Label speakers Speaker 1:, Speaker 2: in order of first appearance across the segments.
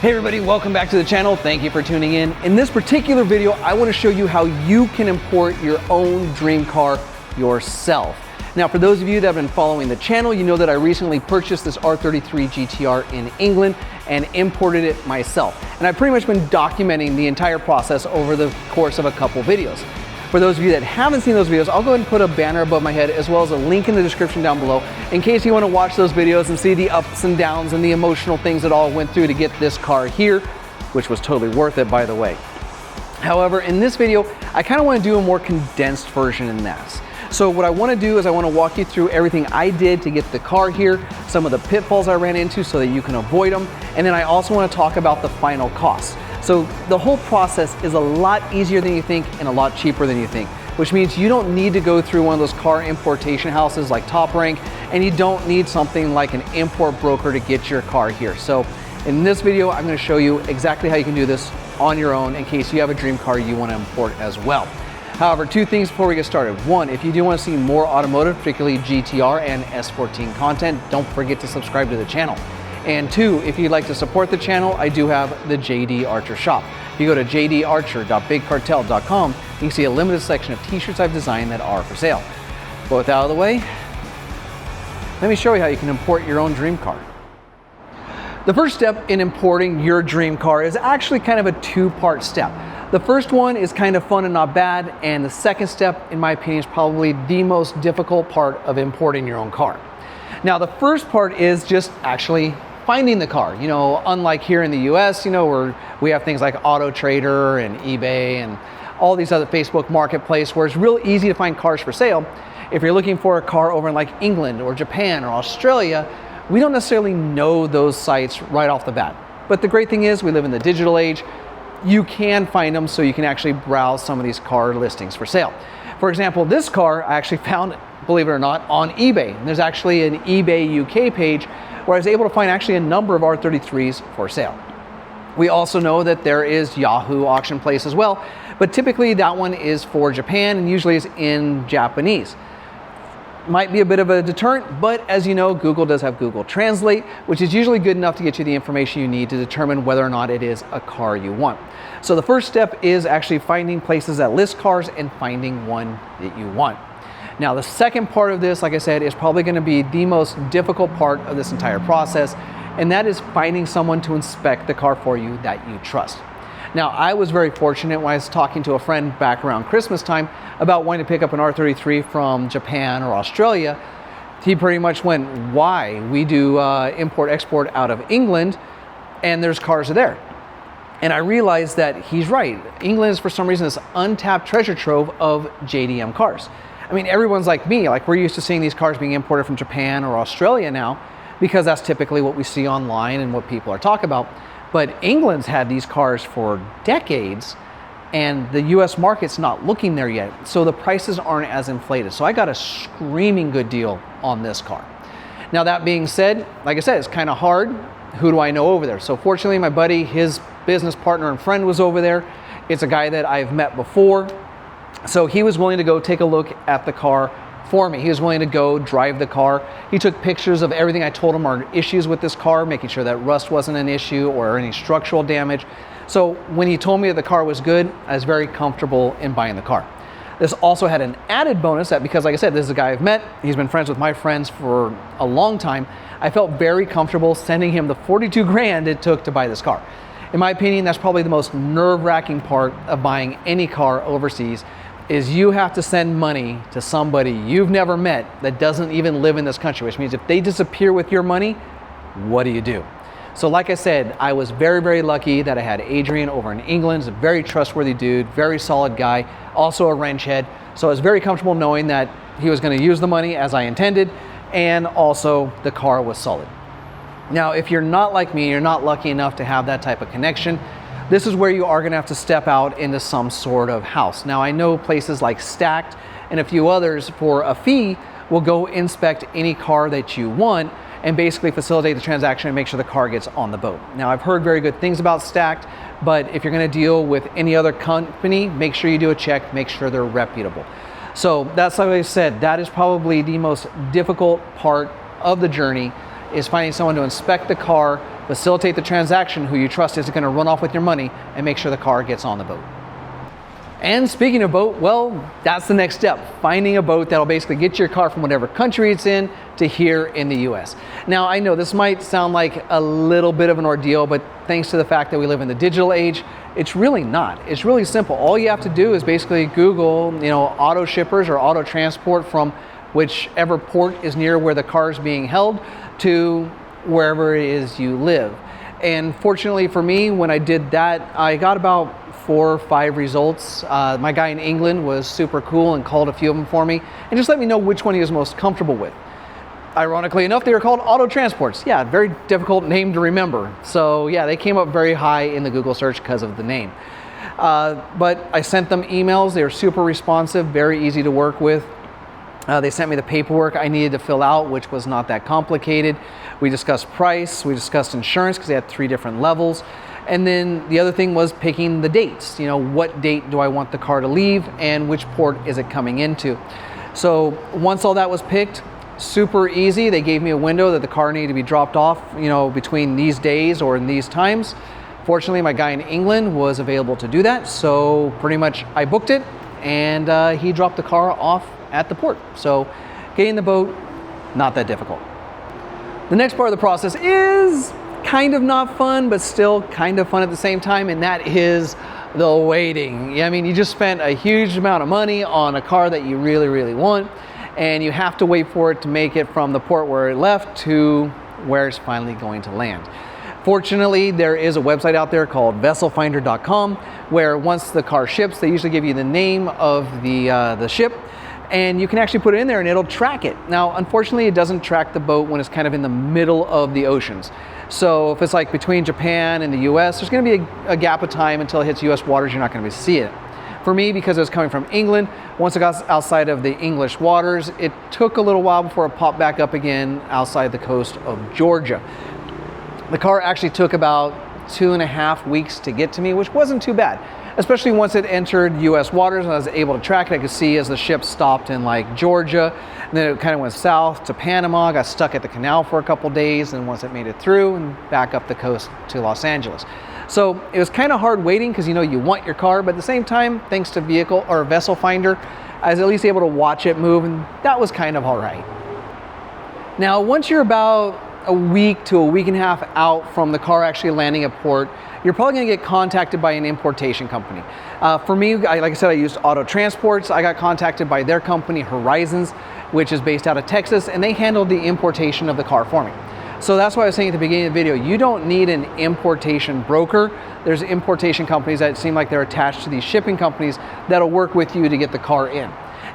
Speaker 1: Hey everybody, welcome back to the channel. Thank you for tuning in. In this particular video, I want to show you how you can import your own dream car yourself. Now, for those of you that have been following the channel, you know that I recently purchased this R33 GTR in England and imported it myself. And I've pretty much been documenting the entire process over the course of a couple videos. For those of you that haven't seen those videos, I'll go ahead and put a banner above my head as well as a link in the description down below in case you want to watch those videos and see the ups and downs and the emotional things that all went through to get this car here, which was totally worth it, by the way. However, in this video, I kind of want to do a more condensed version in this. So what I want to do is I want to walk you through everything I did to get the car here, some of the pitfalls I ran into so that you can avoid them, and then I also want to talk about the final cost. So the whole process is a lot easier than you think and a lot cheaper than you think, which means you don't need to go through one of those car importation houses like Top Rank, and you don't need something like an import broker to get your car here. So in this video, I'm going to show you exactly how you can do this on your own in case you have a dream car you want to import as well. However, two things before we get started. One, if you do want to see more automotive, particularly GTR and S14 content, don't forget to subscribe to the channel. And two, if you'd like to support the channel, I do have the JD Archer shop. If you go to jdarcher.bigcartel.com, you can see a limited section of t-shirts I've designed that are for sale. But with that out of the way, let me show you how you can import your own dream car. The first step in importing your dream car is actually kind of a two-part step. The first one is kind of fun and not bad, and the second step, in my opinion, is probably the most difficult part of importing your own car. Now, the first part is just actually finding the car. You know, unlike here in the US, you know, where we have things like Auto Trader and eBay and all these other Facebook marketplace where it's real easy to find cars for sale. If you're looking for a car over in like England or Japan or Australia, we don't necessarily know those sites right off the bat. But the great thing is we live in the digital age. You can find them so you can actually browse some of these car listings for sale. For example, this car I actually found, believe it or not, on eBay. And there's actually an eBay UK page where I was able to find actually a number of R33s for sale. We also know that there is Yahoo auction place as well, but typically that one is for Japan and usually is in Japanese. Might be a bit of a deterrent, but as you know, Google does have Google Translate, which is usually good enough to get you the information you need to determine whether or not it is a car you want. So the first step is actually finding places that list cars and finding one that you want. Now, the second part of this, like I said, is probably going to be the most difficult part of this entire process, and that is finding someone to inspect the car for you that you trust. Now, I was very fortunate when I was talking to a friend back around Christmas time about wanting to pick up an R33 from Japan or Australia. He pretty much went, why? We do import-export out of England, and there's cars there. And I realized that he's right. England is, for some reason, this untapped treasure trove of JDM cars. I mean, everyone's like me, like we're used to seeing these cars being imported from Japan or Australia now because that's typically what we see online and what people are talking about. But England's had these cars for decades and the US market's not looking there yet. So the prices aren't as inflated. So I got a screaming good deal on this car. Now, that being said, like I said, it's kind of hard. Who do I know over there? So fortunately, my buddy, his business partner and friend was over there. It's a guy that I've met before. So he was willing to go take a look at the car for me. He was willing to go drive the car. He took pictures of everything I told him are issues with this car, making sure that rust wasn't an issue or any structural damage. So when he told me that the car was good, I was very comfortable in buying the car. This also had an added bonus that, because like I said, this is a guy I've met, he's been friends with my friends for a long time, I felt very comfortable sending him the 42 grand it took to buy this car. In my opinion, that's probably the most nerve-wracking part of buying any car overseas, is you have to send money to somebody you've never met that doesn't even live in this country, which means if they disappear with your money, what do you do? So like I said, I was very, very lucky that I had Adrian over in England. He's a very trustworthy dude, very solid guy, also a wrench head. So I was very comfortable knowing that he was going to use the money as I intended, and also the car was solid. Now, if you're not like me, you're not lucky enough to have that type of connection, this is where you are going to have to step out into some sort of house. Now, I know places like Stacked and a few others for a fee will go inspect any car that you want and basically facilitate the transaction and make sure the car gets on the boat. Now, I've heard very good things about Stacked, but if you're going to deal with any other company, make sure you do a check, make sure they're reputable. So that's, like I said, that is probably the most difficult part of the journey, is finding someone to inspect the car facilitate the transaction who you trust isn't going to run off with your money, and make sure the car gets on the boat. And speaking of boat, well, that's the next step, finding a boat that'll basically get your car from whatever country it's in to here in the US. Now, I know this might sound like a little bit of an ordeal, but thanks to the fact that we live in the digital age, it's really not. It's really simple. All you have to do is basically Google, auto shippers or auto transport from whichever port is near where the car is being held to wherever it is you live. And fortunately for me, when I did that, I got about 4 or 5 results. My guy in England was super cool and called a few of them for me and just let me know which one he was most comfortable with. Ironically enough, they were called auto transports. Yeah, very difficult name to remember. So yeah, they came up very high in the Google search because of the name. But I sent them emails. They were super responsive, very easy to work with. They sent me the paperwork I needed to fill out, which was not that complicated. We discussed price, we discussed insurance because they had 3 different levels. And then the other thing was picking the dates. What date do I want the car to leave and which port is it coming into? So once all that was picked, super easy. They gave me a window that the car needed to be dropped off, between these days or in these times. Fortunately, my guy in England was available to do that. So pretty much I booked it and he dropped the car off at the port. So getting the boat, not that difficult. The next part of the process is kind of not fun, but still kind of fun at the same time, and that is the waiting. I mean, you just spent a huge amount of money on a car that you really, really want, and you have to wait for it to make it from the port where it left to where it's finally going to land. Fortunately, there is a website out there called vesselfinder.com where once the car ships, they usually give you the name of the ship, and you can actually put it in there and it'll track it. Now, unfortunately, it doesn't track the boat when it's kind of in the middle of the oceans. So if it's like between Japan and the US, there's going to be a gap of time until it hits US waters. You're not going to be seeing it. For me, because it was coming from England, once it got outside of the English waters, it took a little while before it popped back up again outside the coast of Georgia. The car actually took about 2.5 weeks to get to me, which wasn't too bad, especially once it entered US waters and I was able to track it. I could see as the ship stopped in like Georgia, and then it kind of went south to Panama, got stuck at the canal for a couple days, and once it made it through and back up the coast to Los Angeles. So it was kind of hard waiting because you want your car, but at the same time, thanks to vehicle or vessel finder, I was at least able to watch it move, and that was kind of all right. Now, once you're about a week to a week and a half out from the car actually landing at port, you're probably going to get contacted by an importation company. For me, like I said, I used auto transports. I got contacted by their company, Horizons, which is based out of Texas, and they handled the importation of the car for me. So that's why I was saying at the beginning of the video, you don't need an importation broker. There's importation companies that seem like they're attached to these shipping companies that'll work with you to get the car in.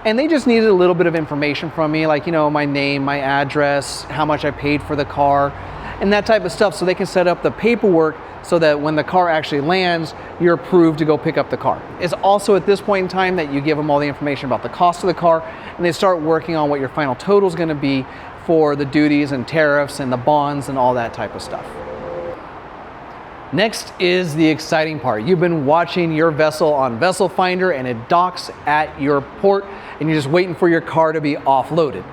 Speaker 1: And they just needed a little bit of information from me, like, my name, my address, how much I paid for the car, and that type of stuff, so they can set up the paperwork so that when the car actually lands, you're approved to go pick up the car. It's also at this point in time that you give them all the information about the cost of the car, and they start working on what your final total is going to be for the duties and tariffs and the bonds and all that type of stuff. Next is the exciting part. You've been watching your vessel on Vessel Finder and it docks at your port and you're just waiting for your car to be offloaded.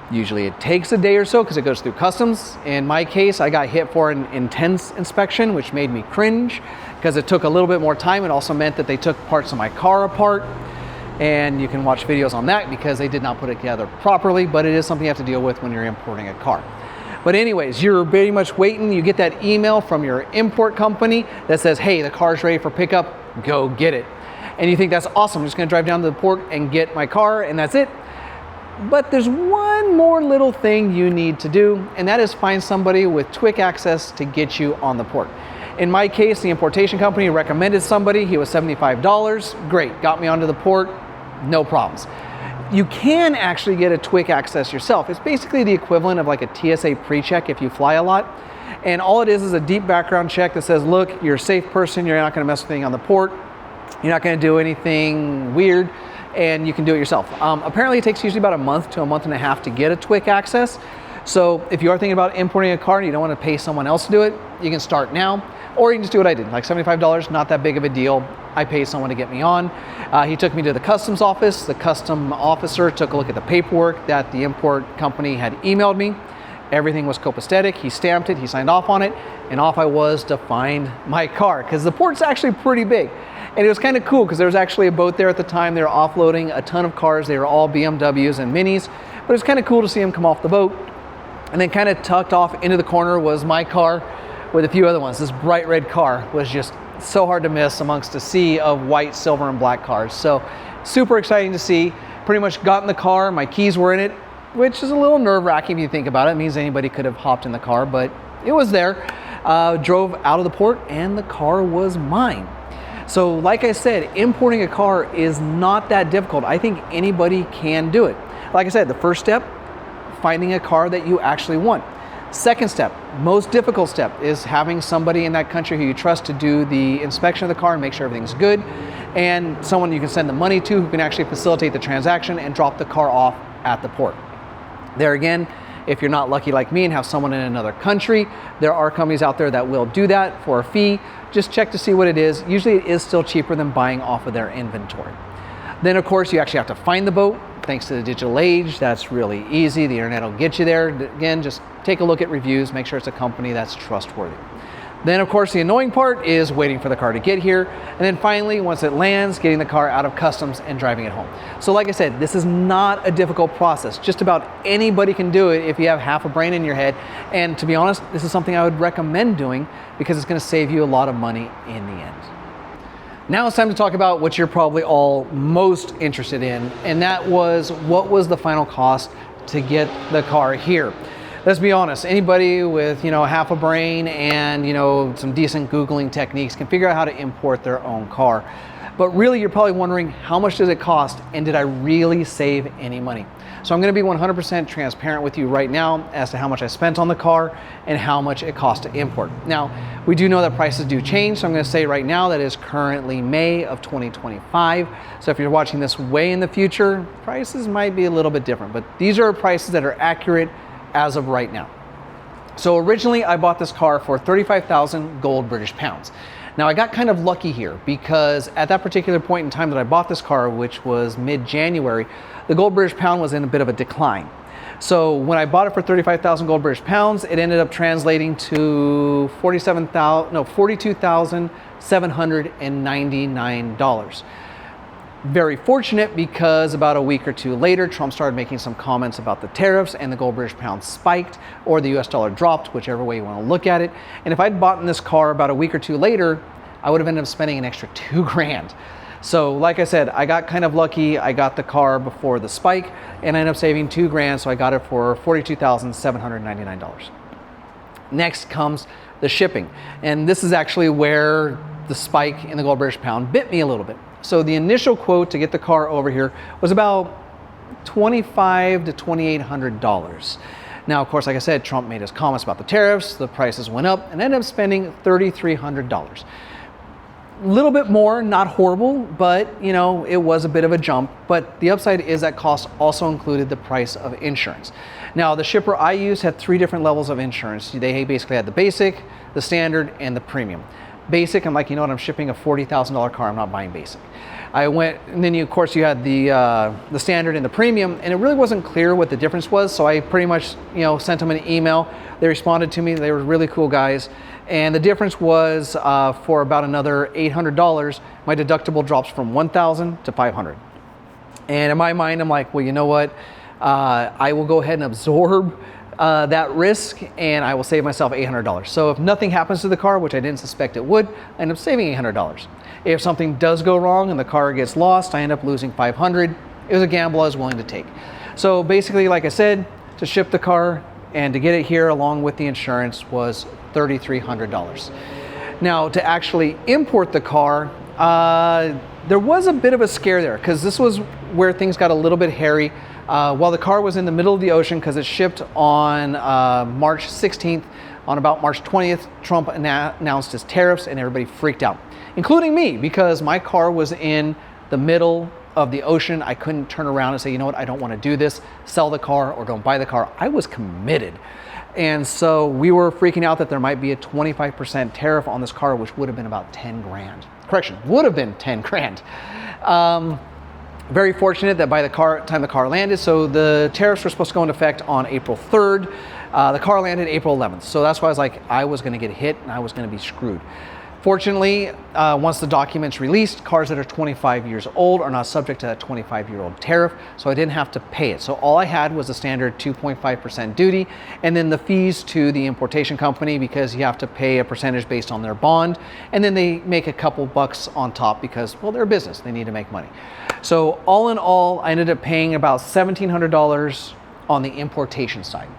Speaker 1: Usually it takes a day or so because it goes through customs. In my case, I got hit for an intense inspection, which made me cringe because it took a little bit more time. It also meant that they took parts of my car apart, and you can watch videos on that because they did not put it together properly, but it is something you have to deal with when you're importing a car. But anyways, you're pretty much waiting. You get that email from your import company that says, hey, the car's ready for pickup, go get it. And you think that's awesome. I'm just gonna drive down to the port and get my car and that's it. But there's one more little thing you need to do, and that is find somebody with quick access to get you on the port. In my case, the importation company recommended somebody. He was $75. Great, got me onto the port, no problems. You can actually get a quick access yourself. It's basically the equivalent of like a TSA pre-check if you fly a lot. And all it is a deep background check that says, look, you're a safe person, you're not gonna mess with anything on the port, you're not gonna do anything weird, and you can do it yourself. Apparently it takes usually about a month to a month and a half to get a quick access. So if you are thinking about importing a car and you don't want to pay someone else to do it, you can start now, or you can just do what I did, like $75, not that big of a deal. I paid someone to get me on. He took me to the customs office. The custom officer took a look at the paperwork that the import company had emailed me, Everything was copacetic. He stamped it, he signed off on it, and off I was to find my car, because the port's actually pretty big. And it was kind of cool because there was actually a boat there at the time. They were offloading a ton of cars. They were all BMWs and Minis, but it was kind of cool to see him come off the boat. And then kind of tucked off into the corner was my car with a few other ones. This bright red car was just so hard to miss amongst a sea of white, silver, and black cars. So super exciting to see. Pretty much got in the car, my keys were in it, which is a little nerve-wracking if you think about it. It means anybody could have hopped in the car, but it was there. Drove out of the port and the car was mine. So like I said, importing a car is not that difficult. I think anybody can do it. Like I said, the first step, finding a car that you actually want. Second step, most difficult step, is having somebody in that country who you trust to do the inspection of the car and make sure everything's good, and someone you can send the money to who can actually facilitate the transaction and drop the car off at the port. There again, if you're not lucky like me and have someone in another country, there are companies out there that will do that for a fee. Just check to see what it is. Usually it is still cheaper than buying off of their inventory. Then of course you actually have to find the boat. Thanks to the digital age, that's really easy. The internet will get you there. Again, just take a look at reviews, make sure it's a company that's trustworthy. Then of course the annoying part is waiting for the car to get here. And then finally, once it lands, getting the car out of customs and driving it home. So like I said, this is not a difficult process. Just about anybody can do it if you have half a brain in your head. And to be honest, this is something I would recommend doing because it's gonna save you a lot of money in the end. Now it's time to talk about what you're probably all most interested in, and that was what was the final cost to get the car here. Let's be honest, anybody with half a brain and some decent Googling techniques can figure out how to import their own car. But really you're probably wondering, how much does it cost and did I really save any money? So I'm going to be 100% transparent with you right now as to how much I spent on the car and how much it cost to import. Now, we do know that prices do change, so I'm going to say right now that is currently May of 2025. So if you're watching this way in the future, prices might be a little bit different, but these are prices that are accurate as of right now. So originally I bought this car for 35,000 gold British pounds. Now I got kind of lucky here because at that particular point in time that I bought this car, which was mid-January, the gold British pound was in a bit of a decline. So when I bought it for 35,000 gold British pounds, it ended up translating to $42,799. Very fortunate because about a week or two later, Trump started making some comments about the tariffs and the gold British pound spiked or the US dollar dropped, whichever way you want to look at it. And if I'd bought in this car about a week or two later, I would have ended up spending an extra $2,000. So like I said, I got kind of lucky. I got the car before the spike and I ended up saving $2,000. So I got it for $42,799. Next comes the shipping. And this is actually where the spike in the gold British pound bit me a little bit. So the initial quote to get the car over here was about $2,500 to $2,800. Now, of course, like I said, Trump made his comments about the tariffs, the prices went up, and I ended up spending $3,300. A little bit more, not horrible, but it was a bit of a jump. But the upside is that cost also included the price of insurance. Now, the shipper I used had 3 different levels of insurance. They basically had the basic, the standard, and the premium. Basic, I'm like, I'm shipping a $40,000 car, I'm not buying basic. I went, and then of course you had the standard and the premium, and it really wasn't clear what the difference was, so I pretty much sent them an email. They responded to me, they were really cool guys, and the difference was for about another $800, my deductible drops from $1,000 to $500. And in my mind, I'm like, well, you know what, I will go ahead and absorb that risk and I will save myself $800. So if nothing happens to the car, which I didn't suspect it would, I end up saving $800. If something does go wrong and the car gets lost, I end up losing $500. It was a gamble I was willing to take. So basically, like I said, to ship the car and to get it here along with the insurance was $3,300. Now to actually import the car, there was a bit of a scare there because this was where things got a little bit hairy. While the car was in the middle of the ocean because it shipped on March 16th, on about March 20th, Trump announced his tariffs and everybody freaked out, including me, because my car was in the middle of the ocean. I couldn't turn around and say, you know what, I don't want to do this, sell the car or don't buy the car. I was committed. And so we were freaking out that there might be a 25% tariff on this car, which would have been about 10 grand. Correction, would have been 10 grand. Very fortunate that by the time the car landed, so the tariffs were supposed to go into effect on April 3rd. The car landed April 11th. So that's why I was like, I was gonna get hit and I was gonna be screwed. Fortunately, once the document's released, cars that are 25 years old are not subject to that 25-year-old tariff, so I didn't have to pay it. So all I had was a standard 2.5% duty, and then the fees to the importation company, because you have to pay a percentage based on their bond, and then they make a couple bucks on top because, well, they're a business, they need to make money. So all in all, I ended up paying about $1,700 on the importation side.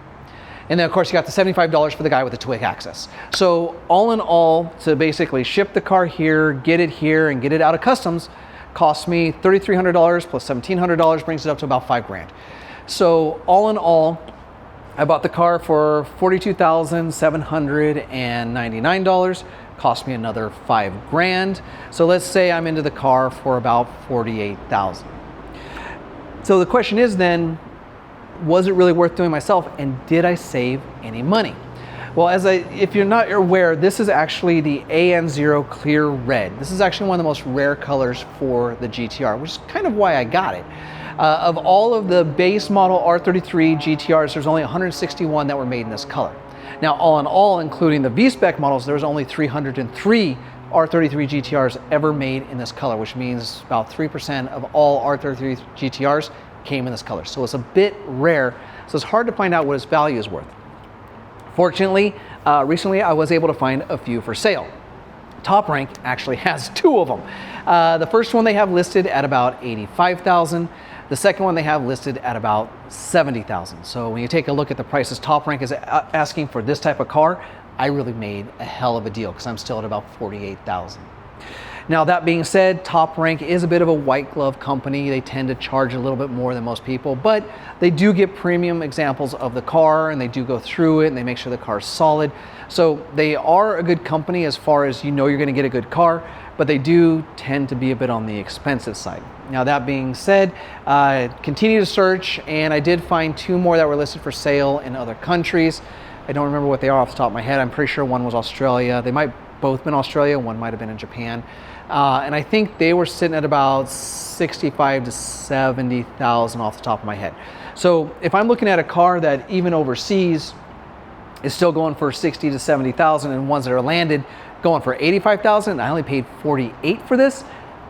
Speaker 1: And then of course you got the $75 for the guy with the quick access. So all in all, to basically ship the car here, get it here, and get it out of customs, cost me $3,300 plus $1,700, brings it up to about $5 grand. So all in all, I bought the car for $42,799, cost me another $5 grand. So let's say I'm into the car for about $48,000. So the question is then, was it really worth doing myself, and did I save any money? Well, if you're not aware, this is actually the AN0 Clear Red. This is actually one of the most rare colors for the GTR, which is kind of why I got it. Of all of the base model R33 GTRs, there's only 161 that were made in this color. Now, all in all, including the V-Spec models, there's only 303 R33 GTRs ever made in this color, which means about 3% of all R33 GTRs came in this color. So it's a bit rare, so it's hard to find out what its value is worth. Fortunately, recently I was able to find a few for sale. Top Rank actually has two of them. The first one they have listed at about $85,000. The second one they have listed at about $70,000. So when you take a look at the prices Top Rank is asking for this type of car, I really made a hell of a deal because I'm still at about $48,000. Now, that being said, Top Rank is a bit of a white glove company. They tend to charge a little bit more than most people, but they do get premium examples of the car, and they do go through it and they make sure the car is solid. So they are a good company as far as you know you're going to get a good car, but they do tend to be a bit on the expensive side. Now, that being said, continue to search, and I did find two more that were listed for sale in other countries. I don't remember what they are off the top of my head. I'm pretty sure one was Australia. They might both been Australia, one might have been in Japan. And I think they were sitting at about $65,000 to $70,000 off the top of my head. So if I'm looking at a car that even overseas is still going for $60,000 to $70,000, and ones that are landed going for $85,000, and I only paid $48,000 for this,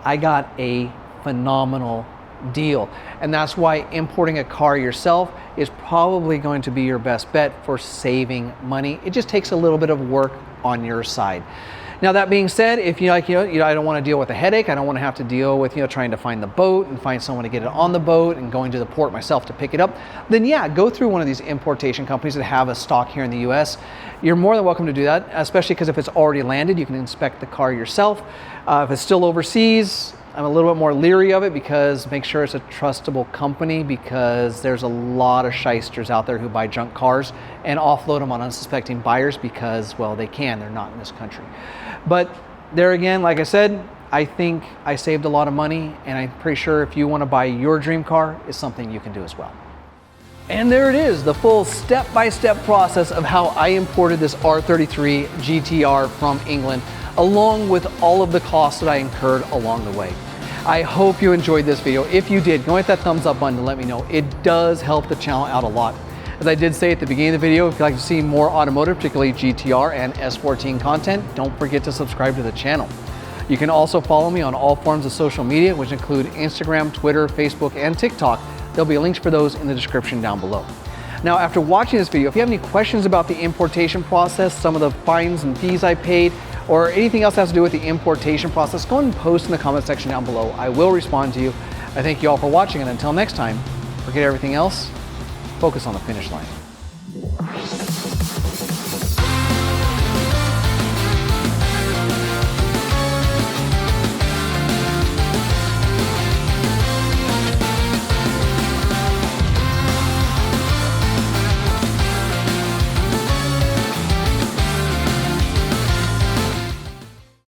Speaker 1: I got a phenomenal deal. And that's why importing a car yourself is probably going to be your best bet for saving money. It just takes a little bit of work on your side. Now, that being said, if I don't want to deal with a headache, I don't want to have to deal with trying to find the boat and find someone to get it on the boat and going to the port myself to pick it up, then yeah, go through one of these importation companies that have a stock here in the US. You're more than welcome to do that, especially because if it's already landed, you can inspect the car yourself. If it's still overseas, I'm a little bit more leery of it, because make sure it's a trustable company, because there's a lot of shysters out there who buy junk cars and offload them on unsuspecting buyers because, well, they can, they're not in this country. But there again, like I said, I think I saved a lot of money, and I'm pretty sure if you want to buy your dream car, it's something you can do as well. And there it is, the full step-by-step process of how I imported this R33 GTR from England, along with all of the costs that I incurred along the way. I hope you enjoyed this video. If you did, go hit that thumbs up button to let me know. It does help the channel out a lot. As I did say at the beginning of the video, if you'd like to see more automotive, particularly GTR and S14 content, don't forget to subscribe to the channel. You can also follow me on all forms of social media, which include Instagram, Twitter, Facebook, and TikTok. There'll be links for those in the description down below. Now, after watching this video, if you have any questions about the importation process, some of the fines and fees I paid, or anything else that has to do with the importation process, go ahead and post in the comment section down below. I will respond to you. I thank you all for watching, and until next time, forget everything else, focus on the finish line.